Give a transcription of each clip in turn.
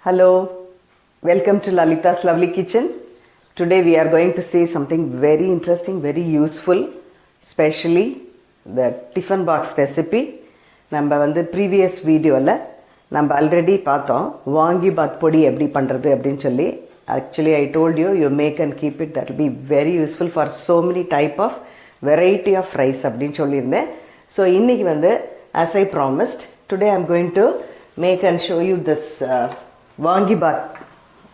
Hello, welcome to Lalita's Lovely Kitchen. Today we are going to see something very interesting, very useful, especially the tiffin box recipe. நம்ம வந்து previous videoல நம்ம already பார்த்தோம் Vangibath பொடி எப்படி பண்றது அப்படினு சொல்லி. Actually I told you make and keep it, that will be very useful for so many type of variety of rice அப்படினு சொல்லியிருந்தேன். So இன்னைக்கு வந்து as I promised, today I am going to make and show you this Vangibath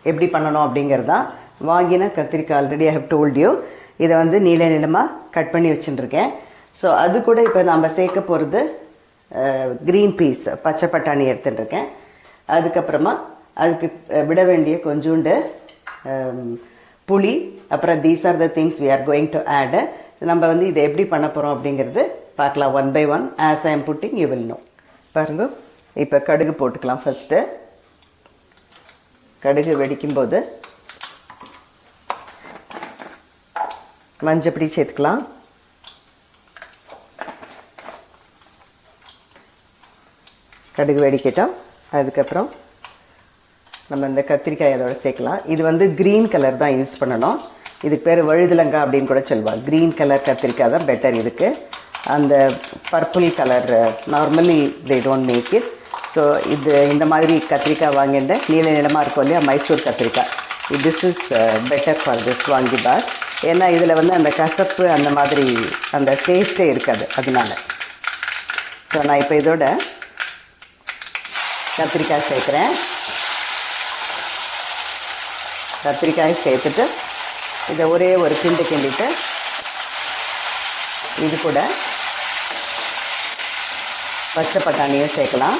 எப்படி பண்ணணும் அப்படிங்கிறதா. வாங்கின கத்திரிக்காய் already I have told you, இதை வந்து நீள நீளமாக கட் பண்ணி வச்சுட்டுருக்கேன். ஸோ அது கூட இப்போ நம்ம சேர்க்க போகிறது க்ரீன் பீஸ், பச்சை பட்டாணி எடுத்துட்டுருக்கேன். அதுக்கப்புறமா அதுக்கு விட வேண்டிய கொஞ்சோண்டு புளி, அப்புறம் these are the things we are going to add. நம்ம வந்து இதை எப்படி பண்ண போகிறோம் அப்படிங்கிறது பார்க்கலாம் one by one. As I am putting you will know. பாருங்க, இப்போ கடுகு போட்டுக்கலாம். ஃபஸ்ட்டு கடுகு வெடிக்கும்போது மஞ்சப்பொடி சேர்த்துக்கலாம். கடுகு வெடிக்கட்டும். அதுக்கப்புறம் நம்ம இந்த கத்திரிக்காய் அதோட சேர்க்கலாம். இது வந்து க்ரீன் கலர் தான் யூஸ் பண்ணணும். இதுக்கு பேர் வழுதுலங்காய் அப்படின்னு கூட சொல்லுவாள். க்ரீன் கலர் கத்திரிக்காய் தான் பெட்டர். இதுக்கு அந்த purple colour normally they don't make it. So இது இந்த மாதிரி கத்திரிக்காய் வாங்கிட்டு நீள நீளமாக இருக்கும் இல்லையா, மைசூர் கத்திரிக்காய். This is better for this vangibath. ஏன்னா இதில் வந்து அந்த கசப்பு அந்த மாதிரி அந்த டேஸ்ட்டே இருக்காது, அதனால. ஸோ நான் இப்போ இதோட கத்திரிக்காய் சேர்க்குறேன். கத்திரிக்காய் சேர்த்துட்டு இதை ஒரே ஒரு கிண்டிட்டு இது கூட பச்சை பட்டாணியும் சேர்க்கலாம்.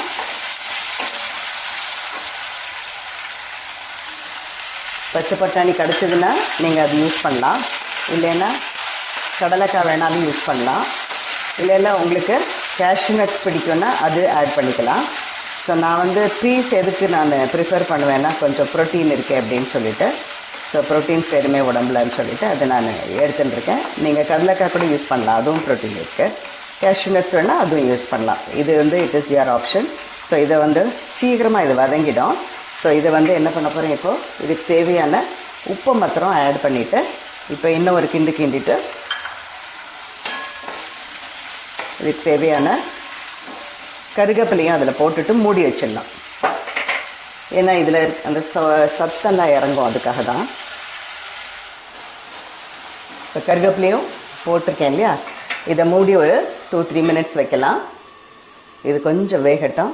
பச்சை பட்டாணி கிடச்சிதுன்னா நீங்கள் அது யூஸ் பண்ணலாம், இல்லைன்னா கடலைக்காய் வேணாலும் யூஸ் பண்ணலாம், இல்லைன்னா உங்களுக்கு கேஷ்யூ நட்ஸ் பிடிக்கும்னா அது ஆட் பண்ணிக்கலாம். ஸோ நான் வந்து பீஸ் எதுக்கு நான் ப்ரிஃபர் பண்ணுவேன்னா கொஞ்சம் ப்ரோட்டீன் இருக்குது அப்படின்னு சொல்லிவிட்டு. ஸோ ப்ரோட்டீன்ஸ் எதுவுமே உடம்புலன்னு சொல்லிவிட்டு அதை நான் எடுத்துட்டுருக்கேன். நீங்கள் கடலைக்காய் கூட யூஸ் பண்ணலாம், அதுவும் ப்ரோட்டீன் இருக்குது. கேஷ்யூ நட்ஸ் வேணால் அதுவும் யூஸ் பண்ணலாம். இது வந்து it is your option. So இதை வந்து சீக்கிரமாக இது வதங்கிடும். ஸோ இதை வந்து என்ன பண்ண போகிறேன், இப்போது இதுக்கு தேவையான உப்பை மாத்திரம் ஆட் பண்ணிவிட்டு இப்போ இன்னும் ஒரு கிண்டிட்டு இதுக்கு தேவையான கருவேப்பிலையும் அதில் போட்டுட்டு மூடி வச்சிடலாம். ஏன்னா இதில் அந்த சத்தெல்லாம் இறங்கும், அதுக்காக தான். இப்போ கருவேப்பிலையும் போட்டிருக்கேன் இல்லையா, இதை மூடி ஒரு 2-3 மினிட்ஸ் வைக்கலாம். இது கொஞ்சம் வேகட்டும்.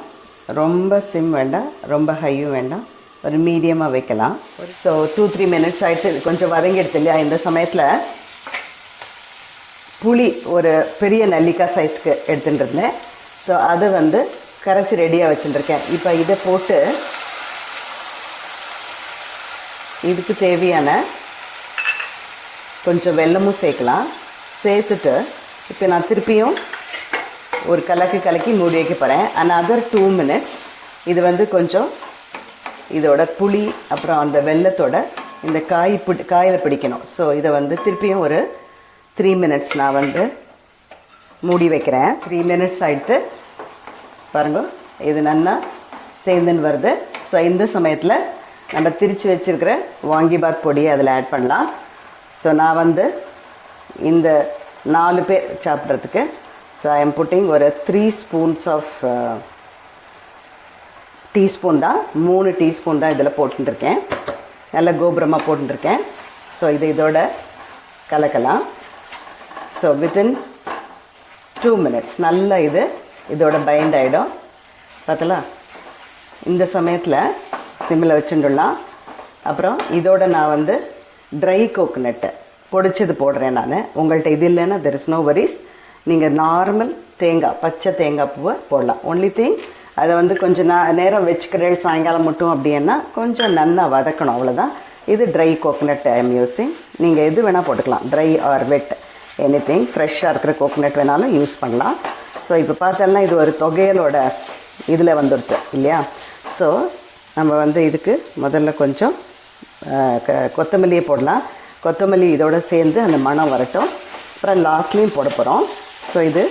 ரொம்ப சிம் வேண்டாம், ரொம்ப ஹையும் வேண்டாம், ஒரு மீடியமாக வைக்கலாம். ஸோ 2-3 மினிட்ஸ் ஆகிடுச்சு. இது கொஞ்சம் வதங்கிடுது இல்லையா. இந்த சமயத்தில் புளி ஒரு பெரிய நெல்லிக்காய் சைஸ்க்கு எடுத்துகிட்டு இருந்தேன். ஸோ அதை வந்து கரைச்சி ரெடியாக வச்சுட்டுருக்கேன். இப்போ இதை போட்டு இதுக்கு தேவையான கொஞ்சம் வெல்லமும் சேர்க்கலாம். சேர்த்துட்டு இப்போ நான் திருப்பியும் ஒரு கலக்கி மூடி வைக்க போகிறேன். Another 2 minutes. இது வந்து கொஞ்சம் இதோட புளி அப்புறம் அந்த வெல்லத்தோட இந்த காயில் பிடிக்கணும். ஸோ இதை வந்து திருப்பியும் ஒரு 3 மினிட்ஸ் நான் வந்து மூடி வைக்கிறேன். 3 மினிட்ஸ் ஆகிட்டு பாருங்க, இது நல்லா சேர்ந்துன்னு வருது. ஸோ இந்த சமயத்தில் நம்ம திரித்து வச்சுருக்கிற வாங்கிபாத் பொடியை அதில் ஆட் பண்ணலாம். ஸோ நான் வந்து இந்த 4 பேர் சாப்பிட்றதுக்கு ஸோ ஐ எம் புட்டிங் ஒரு 3 ஸ்பூன்ஸ் ஆஃப் டீஸ்பூன் தான், 3 டீஸ்பூன் தான் இதில் போட்டுருக்கேன். நல்லா கோபுரமாக போட்டுருக்கேன். ஸோ இதோட கலக்கலாம். ஸோ வித்தின் 2 மினிட்ஸ் நல்லா இதோட பைண்ட் ஆகிடும். பார்த்தலாம். இந்த சமயத்தில் சிம்மில் வச்சுட்டுலாம். அப்புறம் இதோட நான் வந்து ட்ரை கோகோனட்டை பொடிச்சது போடுறேன் நான். உங்கள்கிட்ட இது இல்லைன்னா தெர் இஸ் நோ வரிஸ். நீங்கள் நார்மல் தேங்காய், பச்சை தேங்காய் பூவை போடலாம். ஒன்லி திங் அதை வந்து கொஞ்சம் நேரம் வச்சுக்கிறேன், சாயங்காலம் மட்டும் அப்படின்னா கொஞ்சம் நல்லா வதக்கணும், அவ்வளோதான். இது try coconut I am using. நீங்கள் எது வேணால் போட்டுக்கலாம், ட்ரை ஆர் வெட், எனி திங். ஃப்ரெஷ்ஷாக இருக்கிற கோகோனட் வேணாலும் யூஸ் பண்ணலாம். ஸோ இப்போ பார்த்தோம்னா இது ஒரு தொகையலோட இதில் வந்துடுது இல்லையா. ஸோ நம்ம வந்து இதுக்கு முதல்ல கொஞ்சம் கொத்தமல்லியே போடலாம். கொத்தமல்லி இதோட சேர்ந்து அந்த மணம் வரட்டும். அப்புறம் லாஸ்ட்லேயும் போட போகிறோம். ஸோ இது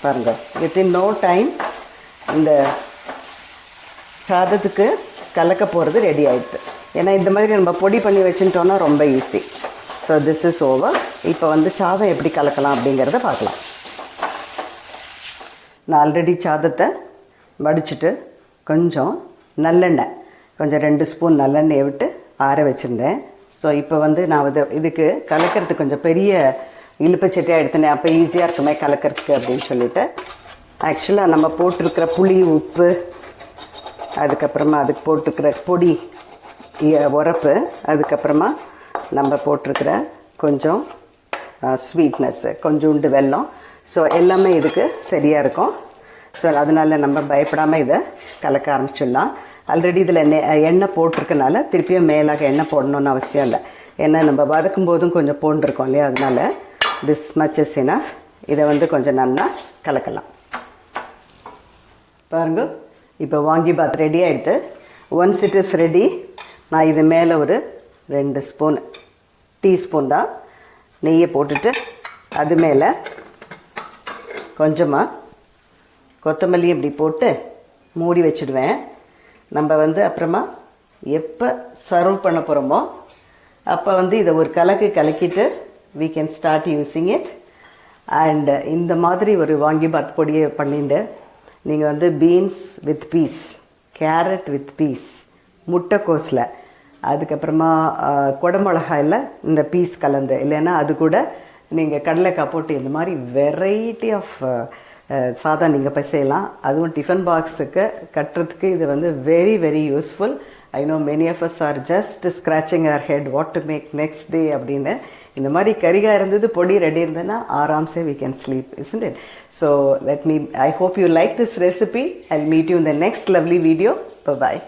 பாருங்கள், வித்தின் நோ டைம் இந்த சாதத்துக்கு கலக்க போகிறது ரெடி ஆகிடுது. ஏன்னா இந்த மாதிரி நம்ம பொடி பண்ணி வச்சுட்டோன்னா ரொம்ப easy. So this is over. இப்போ வந்து சாதம் எப்படி கலக்கலாம் அப்படிங்கிறத பார்க்கலாம். நான் ஆல்ரெடி சாதத்தை வடிச்சிட்டு கொஞ்சம் நல்லெண்ணெய், கொஞ்சம் 2 ஸ்பூன் நல்லெண்ணெயை விட்டு ஆற வச்சுருந்தேன். ஸோ இப்போ வந்து நான் இதுக்கு கலக்கிறதுக்கு கொஞ்சம் பெரிய இழுப்புச்சட்டியாக எடுத்துனேன். அப்போ ஈஸியாக இருக்குமே கலக்கிறதுக்கு அப்படின்னு சொல்லிவிட்டு, ஆக்சுவலாக நம்ம போட்டிருக்கிற புளி, உப்பு, அதுக்கப்புறமா அதுக்கு போட்டிருக்கிற பொடி உரப்பு, அதுக்கப்புறமா நம்ம போட்டிருக்கிற கொஞ்சம் ஸ்வீட்னஸ்ஸு, கொஞ்சோண்டு வெல்லம், ஸோ எல்லாமே இதுக்கு சரியாக இருக்கும். ஸோ அதனால் நம்ம பயப்படாமல் இதை கலக்க ஆரம்பிச்சிடலாம். ஆல்ரெடி இதில் எண்ணெய் போட்டிருக்கனால திருப்பியும் மேலாக எண்ணெய் போடணுன்னு அவசியம் இல்லை. ஏன்னா நம்ம வதக்கும் போதும் கொஞ்சம் போட்டிருக்கோம் இல்லையா, அதனால் திஸ் மச் இஸ் இனஃப். இதை வந்து கொஞ்சம் நல்லா கலக்கலாம். பாருங்க, இப்போ வாங்கிபாத் ரெடி ஆகிடுது. ஒன்ஸ் இட் இஸ் ரெடி, நான் இது மேலே ஒரு 2 ஸ்பூன், டீஸ்பூன் தான் நெய்யை போட்டுட்டு அது மேலே கொஞ்சமாக கொத்தமல்லி இப்படி போட்டு மூடி வச்சுடுவேன். நம்ம வந்து அப்புறமா எப்போ சர்வ் பண்ண போகிறோமோ அப்போ வந்து இதை ஒரு கலக்கிட்டு we can start using it. And இந்த மாதிரி ஒரு வாங்கிபாத் பொடியை பண்ணிட்டு நீங்கள் வந்து beans with peas, carrot with peas, முட்டைக்கோஸில், அதுக்கப்புறமா குடமிளகாயில் இந்த பீஸ் கலந்து, இல்லைன்னா அது கூட நீங்கள் கடலைக்காய் போட்டு இந்த மாதிரி வெரைட்டி ஆஃப் சாதம் நீங்கள் செய்யலாம். அதுவும் டிஃபன் பாக்ஸுக்கு கட்டுறதுக்கு இது வந்து very very useful. I know many of us are just scratching our head what to make next day அப்படின்னு. இந்த மாதிரி கறிகாய் இருந்தது, பொடி ரெடி இருந்ததுன்னா ஆராம்சே we can sleep, isn't it? So I hope you like this recipe. I'll meet you in the next lovely video. Bye bye.